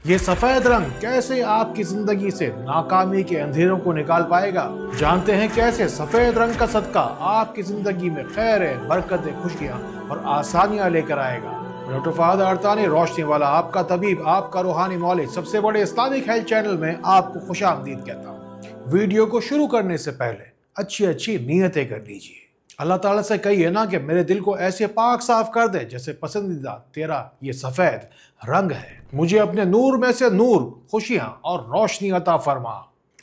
یہ سفید رنگ کیسے آپ کی زندگی سے ناکامی کے اندھیروں کو نکال پائے گا؟ جانتے ہیں کیسے سفید رنگ کا صدقہ آپ کی زندگی میں خیر، برکت، خوشیاں اور آسانیاں لے کر آئے گا۔ ڈاکٹر فہد ارتانی، روشنی والا آپ کا طبیب، آپ کا روحانی معالج، سب سے بڑے اسلامک ہیلتھ چینل میں آپ کو خوش آمدید کہتا ہوں۔ ویڈیو کو شروع کرنے سے پہلے اچھی نیتیں کر لیجئے۔ اللہ تعالیٰ سے کہیے نا کہ میرے دل کو ایسے پاک صاف کر دے جیسے پسندیدہ تیرا یہ سفید رنگ ہے۔ مجھے اپنے نور میں سے نور، خوشیاں اور روشنی عطا فرما۔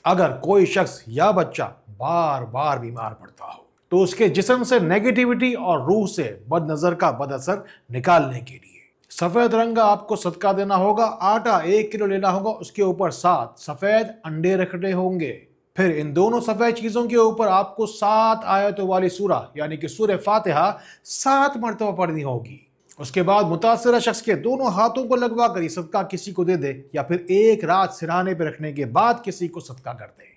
اگر کوئی شخص یا بچہ بار بار بیمار پڑتا ہو تو اس کے جسم سے نیگیٹیوٹی اور روح سے بد نظر کا بد اثر نکالنے کے لیے سفید رنگ کا آپ کو صدقہ دینا ہوگا۔ آٹا 1 کلو لینا ہوگا، اس کے اوپر 7 سفید انڈے رکھنے ہوں گے۔ پھر ان دونوں سفید چیزوں کے اوپر آپ کو 7 آیتوں والی سورہ یعنی کہ سورہ فاتحہ 7 مرتبہ پڑھنی ہوگی۔ اس کے بعد متاثرہ شخص کے دونوں ہاتھوں کو لگوا کر یہ صدقہ کسی کو دے دے، یا پھر ایک رات سرہانے پہ رکھنے کے بعد کسی کو صدقہ کر دے۔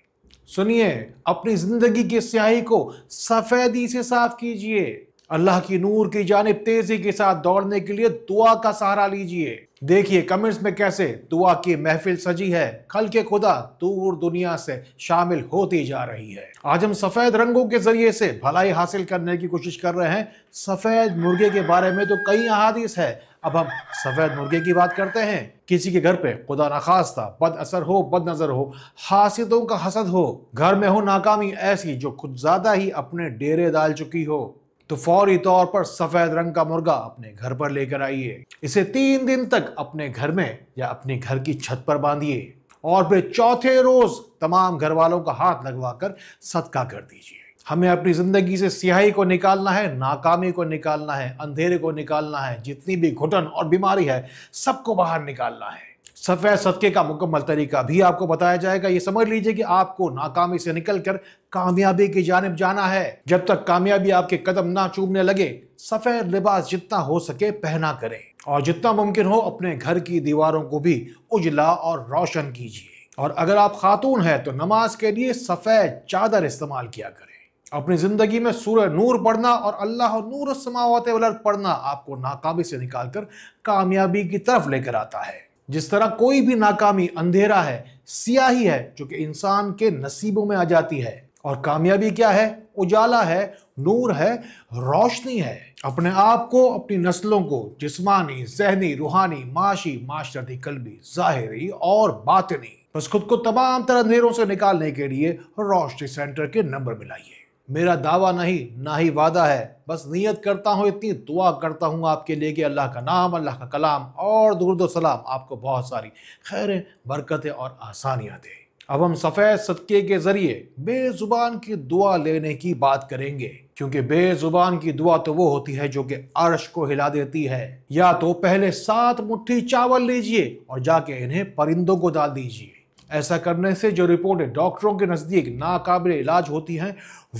سنیے، اپنی زندگی کی سیاہی کو سفیدی سے صاف کیجئے۔ اللہ کی نور کی جانب تیزی کے ساتھ دوڑنے کے لیے دعا کا سہارا لیجئے۔ دیکھیے کمنٹس میں کیسے دعا کی محفل سجی ہے۔ خلق خدا دور دنیا سے شامل ہوتی جا رہی ہے۔ آج ہم سفید رنگوں کے ذریعے سے بھلائی حاصل کرنے کی کوشش کر رہے ہیں۔ سفید مرغے کے بارے میں تو کئی احادیث ہے، اب ہم سفید مرغے کی بات کرتے ہیں۔ کسی کے گھر پہ خدا نخواستہ بد اثر ہو، بد نظر ہو، حاسدوں کا حسد ہو، گھر میں ہو ناکامی ایسی جو خود زیادہ ہی اپنے ڈیرے ڈال چکی ہو، تو فوری طور پر سفید رنگ کا مرغا اپنے گھر پر لے کر آئیے۔ اسے 3 دن تک اپنے گھر میں یا اپنے گھر کی چھت پر باندھیے، اور پھر چوتھے روز تمام گھر والوں کا ہاتھ لگوا کر صدقہ کر دیجیے۔ ہمیں اپنی زندگی سے سیاہی کو نکالنا ہے، ناکامی کو نکالنا ہے، اندھیرے کو نکالنا ہے، جتنی بھی گھٹن اور بیماری ہے سب کو باہر نکالنا ہے۔ سفید صدقے کا مکمل طریقہ بھی آپ کو بتایا جائے گا۔ یہ سمجھ لیجئے کہ آپ کو ناکامی سے نکل کر کامیابی کی جانب جانا ہے۔ جب تک کامیابی آپ کے قدم نہ چومنے لگے، سفید لباس جتنا ہو سکے پہنا کریں، اور جتنا ممکن ہو اپنے گھر کی دیواروں کو بھی اجلا اور روشن کیجئے۔ اور اگر آپ خاتون ہیں تو نماز کے لیے سفید چادر استعمال کیا کریں۔ اپنی زندگی میں سورہ نور پڑھنا اور اللہ نور السماوات والارض پڑھنا آپ کو ناکامی سے نکال کر کامیابی کی طرف لے کر آتا ہے۔ جس طرح کوئی بھی ناکامی اندھیرا ہے، سیاہی ہے جو کہ انسان کے نصیبوں میں آ جاتی ہے، اور کامیابی کیا ہے؟ اجالا ہے، نور ہے، روشنی ہے۔ اپنے آپ کو، اپنی نسلوں کو جسمانی، ذہنی، روحانی، معاشی، معاشرتی، قلبی، ظاہری اور باطنی، بس خود کو تمام طرح اندھیروں سے نکالنے کے لیے روشنی سینٹر کے نمبر ملائیے۔ میرا دعویٰ نہیں، نہ ہی وعدہ ہے، بس نیت کرتا ہوں، اتنی دعا کرتا ہوں آپ کے لیے کہ اللہ کا نام، اللہ کا کلام اور درود و سلام آپ کو بہت ساری خیریں، برکتیں اور آسانیاں دے۔ اب ہم سفید صدقے کے ذریعے بے زبان کی دعا لینے کی بات کریں گے، کیونکہ بے زبان کی دعا تو وہ ہوتی ہے جو کہ عرش کو ہلا دیتی ہے۔ یا تو پہلے 7 مٹھی چاول لیجئے اور جا کے انہیں پرندوں کو ڈال دیجئے۔ ایسا کرنے سے جو رپورٹیں ڈاکٹروں کے نزدیک ناقابل علاج ہوتی ہیں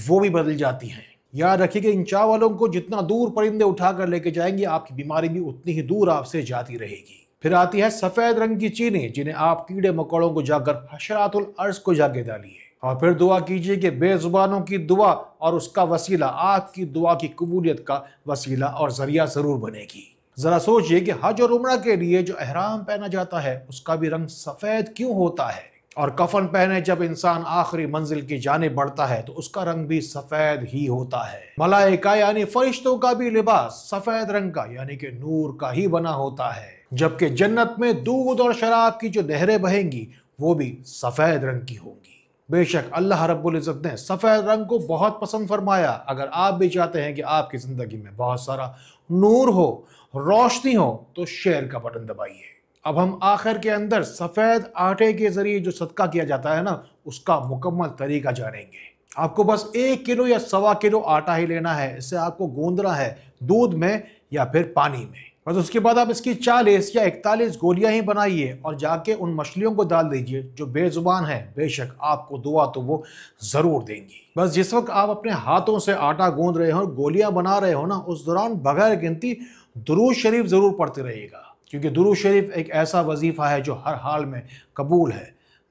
وہ بھی بدل جاتی ہیں۔ یاد رکھیے کہ ان چاولوں کو جتنا دور پرندے اٹھا کر لے کے جائیں گے، آپ کی بیماری بھی اتنی ہی دور آپ سے جاتی رہے گی۔ پھر آتی ہے سفید رنگ کی چینی، جنہیں آپ کیڑے مکوڑوں کو جا کر حشرات الارض کو جا کے ڈالیے، اور پھر دعا کیجئے کہ بے زبانوں کی دعا اور اس کا وسیلہ آپ کی دعا کی قبولیت کا وسیلہ اور ذریعہ ضرور بنے گی۔ ذرا سوچئے کہ حج اور عمرہ کے لیے جو احرام پہنا جاتا ہے اس کا بھی رنگ سفید کیوں ہوتا ہے، اور کفن پہنے جب انسان آخری منزل کی جانب بڑھتا ہے تو اس کا رنگ بھی سفید ہی ہوتا ہے۔ ملائکہ یعنی فرشتوں کا بھی لباس سفید رنگ کا یعنی کہ نور کا ہی بنا ہوتا ہے، جبکہ جنت میں دودھ اور شراب کی جو نہریں بہیں گی وہ بھی سفید رنگ کی ہوں گی۔ بے شک اللہ رب العزت نے سفید رنگ کو بہت پسند فرمایا۔ اگر آپ بھی چاہتے ہیں کہ آپ کی زندگی میں بہت سارا نور ہو، روشنی ہو، تو شیئر کا بٹن دبائیے۔ اب ہم آخر کے اندر سفید آٹے کے ذریعے جو صدقہ کیا جاتا ہے نا، اس کا مکمل طریقہ جانیں گے۔ آپ کو بس 1 کلو یا 1.25 کلو آٹا ہی لینا ہے۔ اسے آپ کو گوندنا ہے دودھ میں یا پھر پانی میں، بس اس کے بعد آپ اس کی 40 یا 41 گولیاں ہی بنائیے اور جا کے ان مچھلیوں کو ڈال دیجئے جو بے زبان ہیں۔ بے شک آپ کو دعا تو وہ ضرور دیں گی۔ بس جس وقت آپ اپنے ہاتھوں سے آٹا گوندھ رہے ہو اور گولیاں بنا رہے ہو نا، اس دوران بغیر گنتی درود شریف ضرور پڑھتے رہیے گا، کیونکہ درود شریف ایک ایسا وظیفہ ہے جو ہر حال میں قبول ہے۔